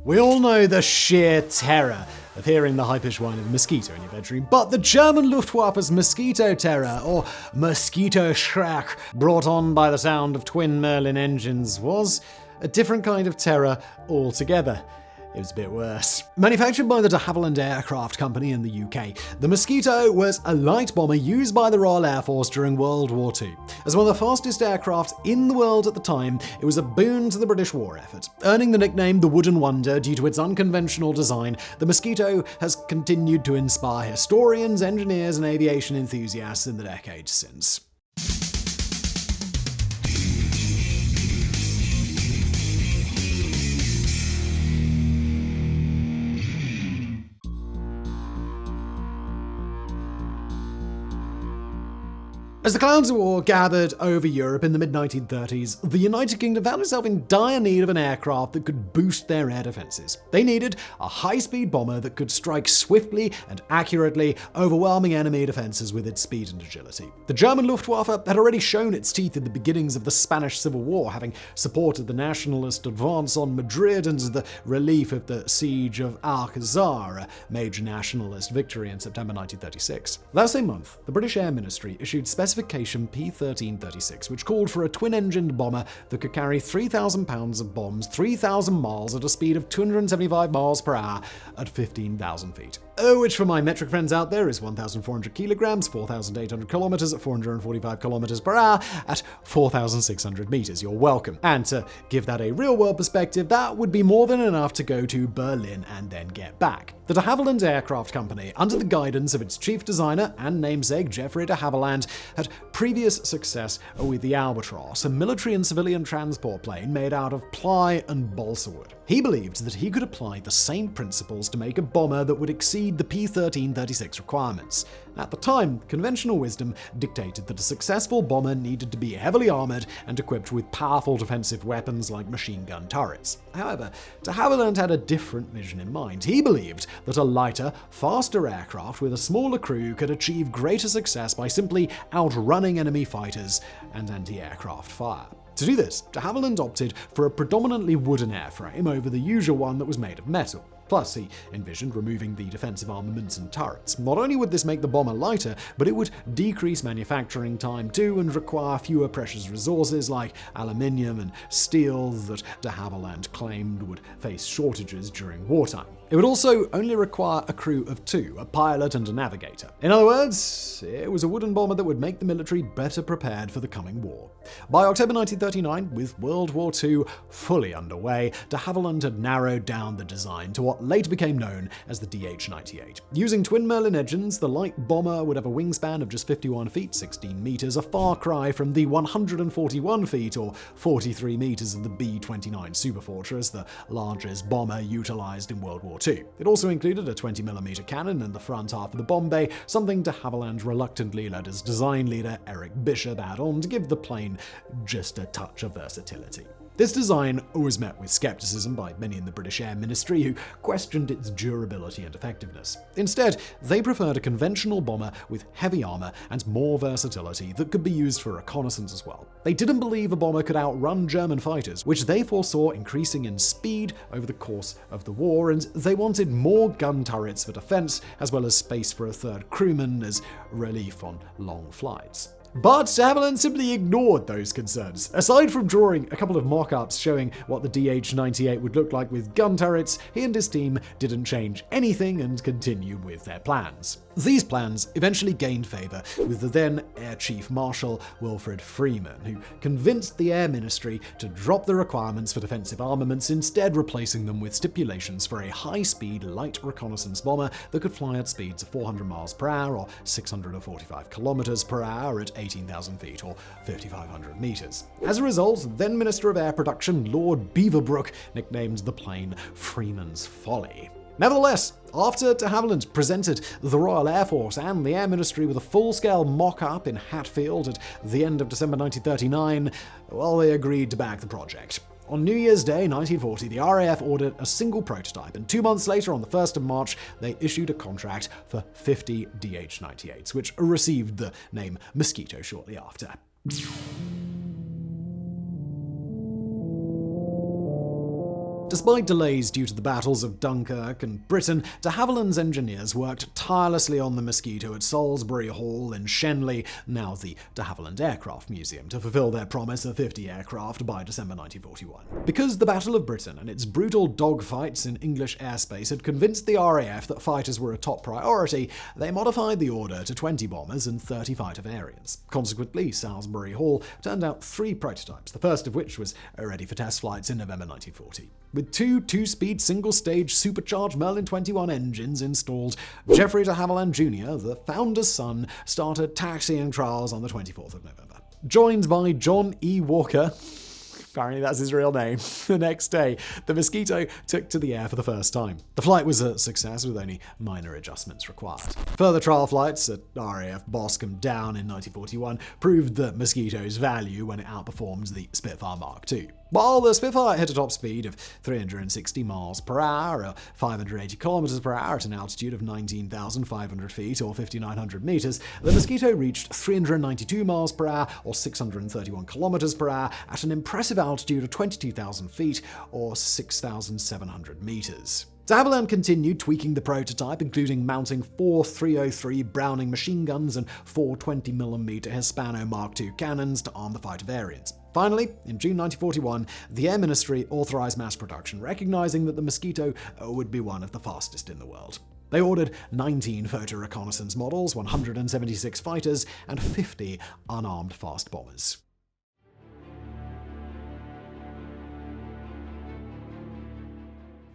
We all know the sheer terror of hearing the high-pitched whine of a mosquito in your bedroom, but the German Luftwaffe's mosquito terror, or mosquito Schreck, brought on by the sound of twin Merlin engines, was a different kind of terror altogether. It was a bit worse. Manufactured by the de Havilland Aircraft Company in the UK, the Mosquito was a light bomber used by the Royal Air Force during World War II. As one of the fastest aircraft in the world at the time, it was a boon to the British war effort. Earning the nickname the Wooden Wonder due to its unconventional design, the Mosquito has continued to inspire historians, engineers, and aviation enthusiasts in the decades since. As the clouds of war gathered over Europe in the mid-1930s, the United Kingdom found itself in dire need of an aircraft that could boost their air defenses. They needed a high-speed bomber that could strike swiftly and accurately, overwhelming enemy defenses with its speed and agility. The German Luftwaffe had already shown its teeth in the beginnings of the Spanish Civil War, having supported the nationalist advance on Madrid and the relief of the siege of Alcazar, a major nationalist victory in September 1936. That same month, the British Air Ministry issued specification P1336, which called for a twin-engined bomber that could carry 3,000 pounds of bombs 3,000 miles at a speed of 275 miles per hour at 15,000 feet. Which for my metric friends out there is 1,400 kilograms, 4,800 kilometers at 445 kilometers per hour at 4,600 meters. You're welcome. And to give that a real-world perspective, that would be more than enough to go to Berlin and then get back. The de Havilland Aircraft Company, under the guidance of its chief designer and namesake Geoffrey de Havilland, had previous success with the Albatross, a military and civilian transport plane made out of ply and balsa wood. He believed that he could apply the same principles to make a bomber that would exceed the P1336 requirements. At the time, conventional wisdom dictated that a successful bomber needed to be heavily armored and equipped with powerful defensive weapons like machine gun turrets. However, de Havilland had a different vision in mind. He believed that a lighter, faster aircraft with a smaller crew could achieve greater success by simply outrunning enemy fighters and anti-aircraft fire. To do this, de Havilland opted for a predominantly wooden airframe over the usual one that was made of metal. Plus, he envisioned removing the defensive armaments and turrets. Not only would this make the bomber lighter, but it would decrease manufacturing time too and require fewer precious resources like aluminium and steel that de Havilland claimed would face shortages during wartime. It would also only require a crew of two, a pilot and a navigator. In other words, it was a wooden bomber that would make the military better prepared for the coming war. By October 1939, with World War II fully underway, de Havilland had narrowed down the design to what later became known as the DH-98. Using twin Merlin engines, the light bomber would have a wingspan of just 51 feet, 16 meters, a far cry from the 141 feet or 43 meters of the B-29 Superfortress, the largest bomber utilized in World War II. It also included a 20mm cannon in the front half of the bomb bay, something de Havilland reluctantly let his design leader Eric Bishop add on to give the plane just a touch of versatility. This design was met with skepticism by many in the British Air Ministry who questioned its durability and effectiveness. Instead, they preferred a conventional bomber with heavy armor and more versatility that could be used for reconnaissance as well. They didn't believe a bomber could outrun German fighters, which they foresaw increasing in speed over the course of the war, and they wanted more gun turrets for defense, as well as space for a third crewman as relief on long flights. But de Havilland simply ignored those concerns. Aside from drawing a couple of mock-ups showing what the DH-98 would look like with gun turrets, he and his team didn't change anything and continued with their plans. These plans eventually gained favor with the then Air Chief Marshal Wilfred Freeman, who convinced the Air Ministry to drop the requirements for defensive armaments, instead replacing them with stipulations for a high-speed light reconnaissance bomber that could fly at speeds of 400 miles per hour or 645 kilometers per hour at 18,000 feet or 5,500 meters. As a result, then Minister of Air Production Lord Beaverbrook nicknamed the plane Freeman's Folly. Nevertheless, after de Havilland presented the Royal Air Force and the Air Ministry with a full-scale mock-up in Hatfield at the end of December 1939, well, they agreed to back the project. On New Year's Day 1940, the RAF ordered a single prototype, and 2 months later, on the 1st of March, they issued a contract for 50 DH-98s, which received the name Mosquito shortly after. Despite delays due to the battles of Dunkirk and Britain, de Havilland's engineers worked tirelessly on the Mosquito at Salisbury Hall in Shenley, now the de Havilland Aircraft Museum, to fulfill their promise of 50 aircraft by December 1941. Because the Battle of Britain and its brutal dogfights in English airspace had convinced the RAF that fighters were a top priority, they modified the order to 20 bombers and 30 fighter variants. Consequently, Salisbury Hall turned out 3 prototypes, the first of which was ready for test flights in November 1940. With 2 single-stage supercharged Merlin 21 engines installed, Geoffrey de Havilland Jr., the founder's son, started taxiing trials on the 24th of November. Joined by John E. Walker, apparently that's his real name, the next day, the Mosquito took to the air for the first time. The flight was a success with only minor adjustments required. Further trial flights at RAF Boscombe Down in 1941 proved the Mosquito's value when it outperformed the Spitfire Mark II. While the Spitfire hit a top speed of 360 miles per hour, or 580 kilometers per hour at an altitude of 19,500 feet or 5,900 meters, the Mosquito reached 392 miles per hour or 631 kilometers per hour at an impressive altitude of 22,000 feet or 6,700 meters. De Havilland continued tweaking the prototype, including mounting 4 303 Browning machine guns and 4 20mm Hispano Mark II cannons to arm the fighter variants. Finally, in June 1941, the Air Ministry authorized mass production, recognizing that the Mosquito would be one of the fastest in the world. They ordered 19 photo reconnaissance models, 176 fighters, and 50 unarmed fast bombers.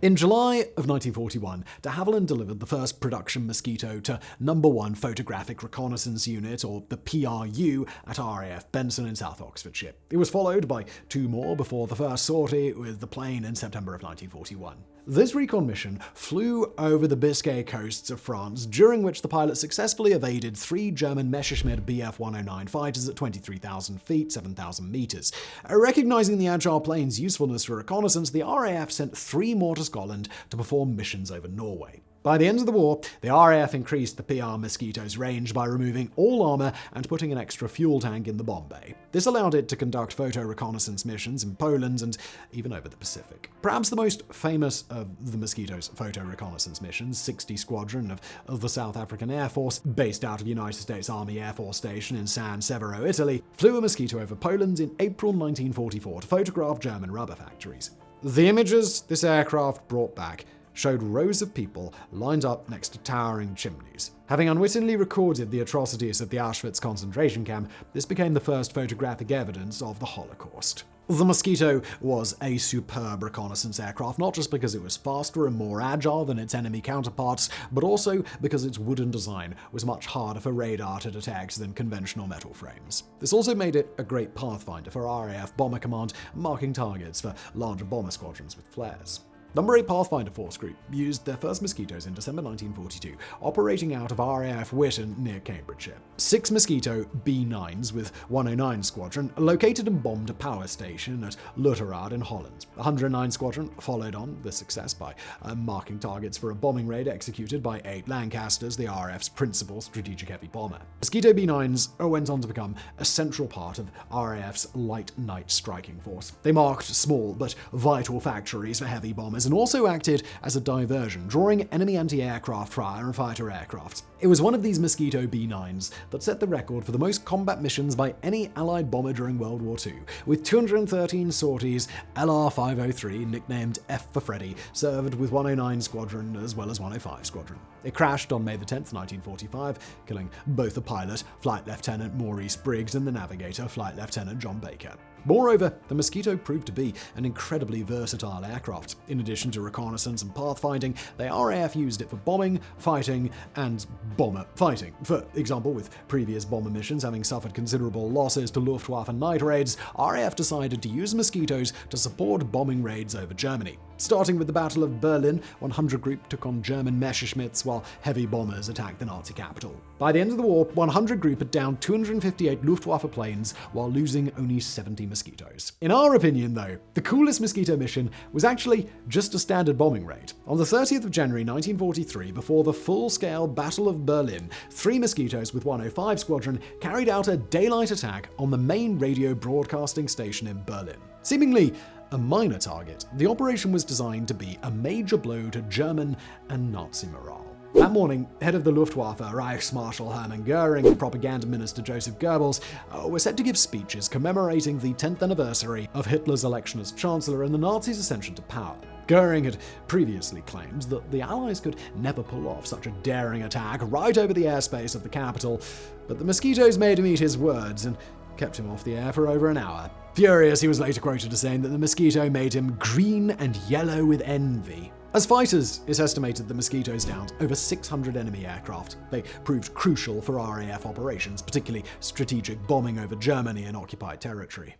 In July of 1941, de Havilland delivered the first production Mosquito to No. 1 Photographic Reconnaissance Unit, or the PRU, at RAF Benson in South Oxfordshire. It was followed by 2 more before the first sortie with the plane in September of 1941. This recon mission flew over the Biscay coasts of France, during which the pilot successfully evaded 3 German Messerschmitt Bf-109 fighters at 23,000 feet, 7,000 meters. Recognizing the agile plane's usefulness for reconnaissance, the RAF sent 3 more to Scotland to perform missions over Norway. By the end of the war, the RAF increased the PR Mosquito's range by removing all armor and putting an extra fuel tank in the bomb bay. This allowed it to conduct photo reconnaissance missions in Poland and even over the Pacific. Perhaps the most famous of the Mosquito's photo reconnaissance missions, 60 Squadron of the South African Air Force, based out of United States Army Air Force Station in San Severo, Italy, flew a Mosquito over Poland in April 1944 to photograph German rubber factories. The images this aircraft brought back showed rows of people lined up next to towering chimneys. Having unwittingly recorded the atrocities of the Auschwitz concentration camp, this became the first photographic evidence of the Holocaust. The Mosquito was a superb reconnaissance aircraft, not just because it was faster and more agile than its enemy counterparts, but also because its wooden design was much harder for radar to detect than conventional metal frames. This also made it a great pathfinder for RAF Bomber Command, marking targets for larger bomber squadrons with flares. No. 8 Pathfinder Force Group used their first Mosquitoes in December 1942, operating out of RAF Witton near Cambridgeshire. 6 Mosquito B9s with 109 Squadron located and bombed a power station at Lutterad in Holland. 109 Squadron followed on this success by marking targets for a bombing raid executed by 8 Lancasters, the RAF's principal strategic heavy bomber. Mosquito B9s went on to become a central part of RAF's light night striking force. They marked small but vital factories for heavy bombers and also acted as a diversion, drawing enemy anti-aircraft fire and fighter aircraft. It was one of these Mosquito B9s that set the record for the most combat missions by any Allied bomber during World War II. With 213 sorties, LR-503, nicknamed F for Freddy, served with 109 Squadron as well as 105 Squadron. It crashed on May 10, 1945, killing both the pilot, Flight Lieutenant Maurice Briggs, and the navigator, Flight Lieutenant John Baker. Moreover, the Mosquito proved to be an incredibly versatile aircraft. In addition to reconnaissance and pathfinding, the RAF used it for bombing, fighting, and bomber fighting. For example, with previous bomber missions having suffered considerable losses to Luftwaffe night raids, RAF decided to use Mosquitoes to support bombing raids over Germany. Starting with the Battle of Berlin, 100 Group took on German Messerschmitts while heavy bombers attacked the Nazi capital. By the end of the war, 100 Group had downed 258 Luftwaffe planes while losing only 70 Mosquitoes. In our opinion, though, the coolest Mosquito mission was actually just a standard bombing raid. On the 30th of January 1943, before the full-scale Battle of Berlin, 3 Mosquitoes with 105 Squadron carried out a daylight attack on the main radio broadcasting station in Berlin. Seemingly a minor target, the operation was designed to be a major blow to German and Nazi morale. That morning, head of the Luftwaffe, Reichsmarschall Hermann Göring, and propaganda minister Joseph Goebbels were set to give speeches commemorating the 10th anniversary of Hitler's election as Chancellor and the Nazis' ascension to power. Göring had previously claimed that the Allies could never pull off such a daring attack right over the airspace of the capital, but the mosquitoes made him eat his words and kept him off the air for over an hour. Furious, he was later quoted as saying that the mosquito made him green and yellow with envy. As fighters, it's estimated the mosquitoes downed over 600 enemy aircraft. They proved crucial for RAF operations, particularly strategic bombing over Germany and occupied territory.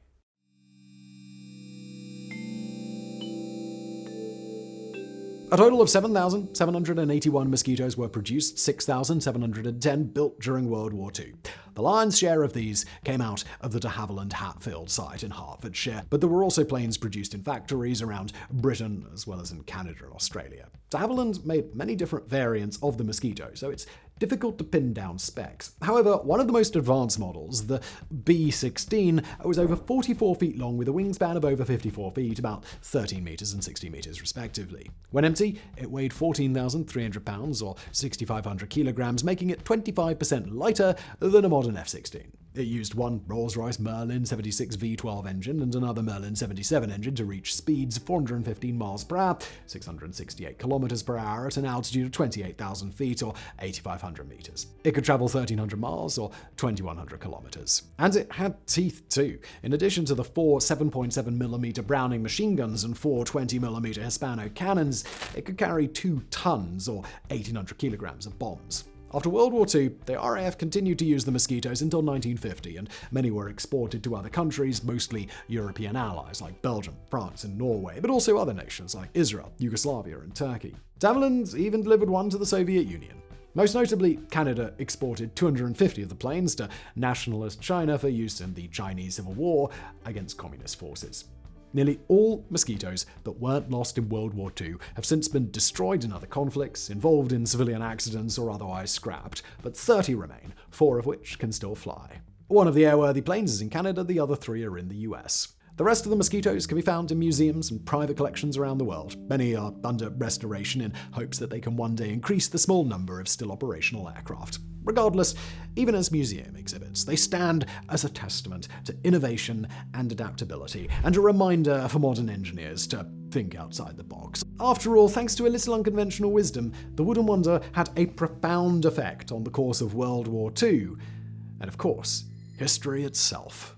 A total of 7,781 mosquitoes were produced, 6,710 built during World War II. The lion's share of these came out of the de Havilland Hatfield site in Hertfordshire, but there were also planes produced in factories around Britain as well as in Canada and Australia. De Havilland made many different variants of the mosquito, so it's difficult to pin down specs. However, one of the most advanced models, the B-16, was over 44 feet long with a wingspan of over 54 feet, about 13 meters and 60 meters respectively. When empty, it weighed 14,300 pounds or 6,500 kilograms, making it 25% lighter than a modern F-16. It used one Rolls-Royce Merlin 76 V12 engine and another Merlin 77 engine to reach speeds of 415 miles per hour, 668 kilometers per hour at an altitude of 28,000 feet or 8,500 meters. It could travel 1,300 miles or 2,100 kilometers. And it had teeth too. In addition to the 4 7.7mm Browning machine guns and 4 20mm Hispano cannons, it could carry 2 tons or 1,800 kilograms of bombs. After World War II, the RAF continued to use the mosquitoes until 1950, and many were exported to other countries, mostly European allies like Belgium, France, and Norway, but also other nations like Israel, Yugoslavia, and Turkey. De Havilland even delivered one to the Soviet Union. Most notably, Canada exported 250 of the planes to nationalist China for use in the Chinese Civil War against communist forces. Nearly all mosquitoes that weren't lost in World War II have since been destroyed in other conflicts, involved in civilian accidents, or otherwise scrapped, but 30 remain, 4 of which can still fly. One of the airworthy planes is in Canada, the other 3 are in the US. The rest of the mosquitoes can be found in museums and private collections around the world. Many are under restoration in hopes that they can one day increase the small number of still operational aircraft. Regardless, even as museum exhibits, they stand as a testament to innovation and adaptability, and a reminder for modern engineers to think outside the box. After all, thanks to a little unconventional wisdom, the Wooden Wonder had a profound effect on the course of World War II, and of course, history itself.